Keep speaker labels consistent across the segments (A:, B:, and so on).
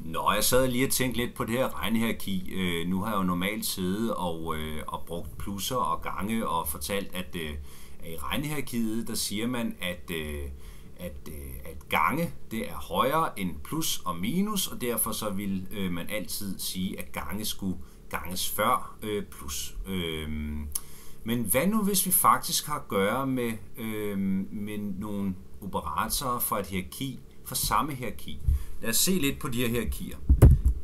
A: Nå, jeg sad lige og tænkte lidt på det her regnehierarki. Nu har jeg jo normalt siddet og brugt plusser og gange og fortalt, at i regnehierarkiet, der siger man, at gange det er højere end plus og minus, og derfor så vil man altid sige, at gange skulle ganges før plus. Men hvad nu, hvis vi faktisk har at gøre med nogle operatorer for et hierarki, for samme hierarki? Lad os se lidt på de her hierarkier.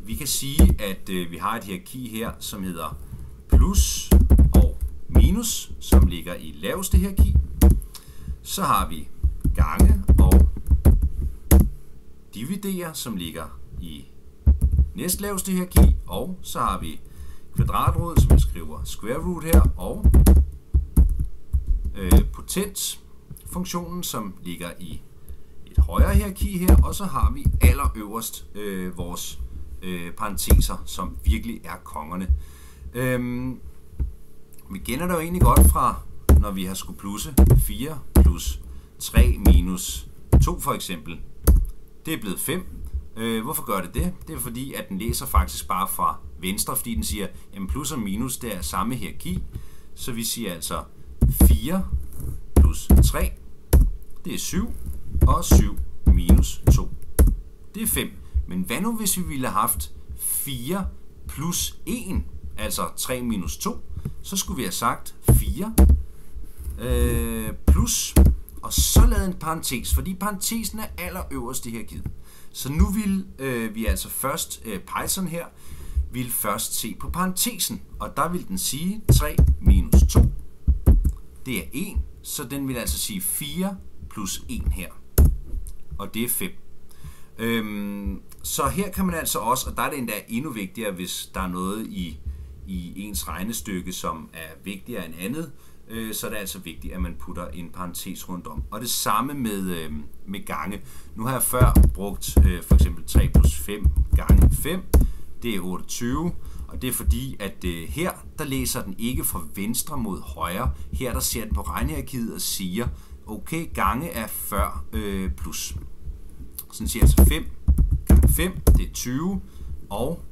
A: Vi kan sige, at vi har et hierarki her, som hedder plus og minus, som ligger i laveste hierarki. Så har vi gange og dividere, som ligger i næstlaveste hierarki. Og så har vi kvadratrod, som jeg skriver square root her, og potensfunktionen, som ligger i et højere hierarki her, og så har vi allerøverst vores parenteser, som virkelig er kongerne. Vi kender det jo egentlig godt fra, når vi har skulle plusse 4 plus 3 minus 2 for eksempel. Det er blevet 5. Hvorfor gør det det? Det er fordi, at den læser faktisk bare fra venstre, fordi den siger, at plus og minus det er samme hierarki. Så vi siger altså 4 plus 3, det er 7, og 7 minus 2, det er 5. Men hvad nu, hvis vi ville have haft 4 plus 1, altså 3 minus 2, så skulle vi have sagt 4 plus, og så lavet en parentes, fordi parentesen er allerøverst i hierarkiet. Så nu vil vi altså først, Python her, vil først se på parentesen, og der vil den sige 3 minus 2, det er 1, så den vil altså sige 4 plus 1 her, og det er 5. Så her kan man altså også, og der er det endda endnu vigtigere, hvis der er noget i ens regnestykke, som er vigtigere end andet, så er det altså vigtigt, at man putter en parentes rundt om. Og det samme med gange. Nu har jeg før brugt for eksempel 3 plus 5 gange 5, det er 28, og det er fordi, at her, der læser den ikke fra venstre mod højre. Her, der ser den på regnehierarkiet og siger, okay, gange er før plus. Sådan siger altså 5 gange 5, det er 20, og,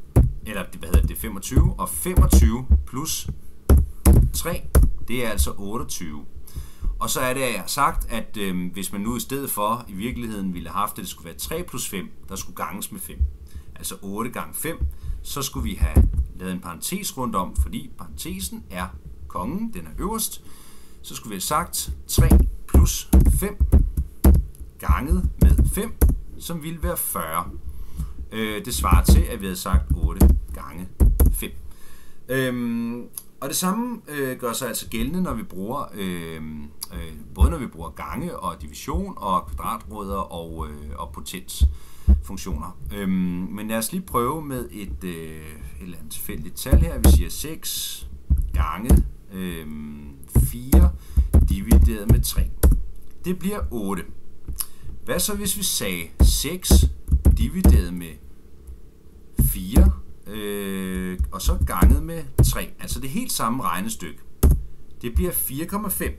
A: eller det er 25, og 25 plus 3, det er altså 28. Og så er det, at jeg har sagt, at hvis man nu i stedet for i virkeligheden ville have haft, at det skulle være 3 plus 5, der skulle ganges med 5, altså 8 gange 5, så skulle vi have lavet en parentes rundt om, fordi parentesen er kongen, den er øverst. Så skulle vi have sagt 3 plus 5 ganget med 5, som ville være 40. Det svarer til, at vi havde sagt 8 gange 5. Og det samme gør sig altså gældende, når vi bruger, både når vi bruger gange og division og kvadratrødder og potensfunktioner. Men lad os lige prøve med et eller andet tilfældigt tal her. Vi siger 6 gange 4 divideret med 3. Det bliver 8. Hvad så hvis vi sagde 6 divideret med 4 og så ganget med 3? Altså det helt samme regnestykke. Det bliver 4,5.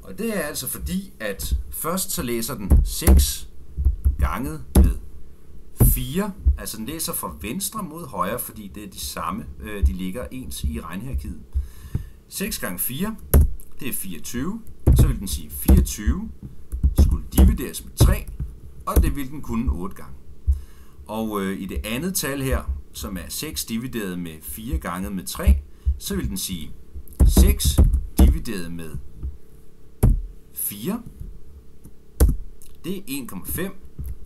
A: Og det er altså fordi, at først så læser den 6 ganget med 4. Altså den læser fra venstre mod højre, fordi det er de samme. De ligger ens i regnehierarkiet. 6 gange 4, det er 24. Så vil den sige 24 skulle divideres med 3, og det vil den kunne 8 gange. Og i det andet tal her, som er 6 divideret med 4 ganget med 3, så vil den sige 6 divideret med 4. Det er 1,5. Det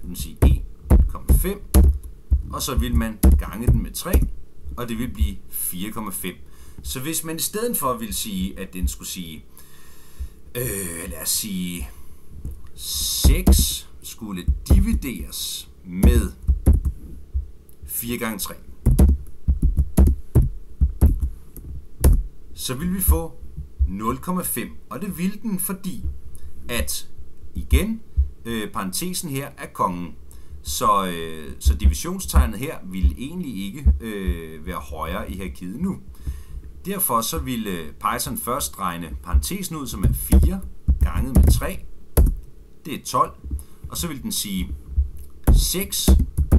A: vil sige 1,5. Og så vil man gange den med 3, og det vil blive 4,5. Så hvis man i stedet for vil sige, at den skulle sige, lad os sige, 6 skulle divideres med 4 gange 3, så vil vi få 0,5. Og det vil den, fordi at igen, parentesen her er kongen. Så divisionstegnet her vil egentlig ikke være højere i hierarkiet nu. Derfor så vil Python først regne parentesen ud, som er 4 ganget med 3. Det er 12. Og så vil den sige 6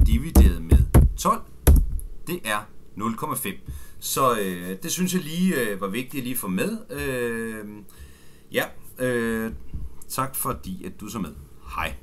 A: divideret med 12, det er 0,5. Så det synes jeg lige var vigtigt at lige få med. Tak fordi at du så med. Hej.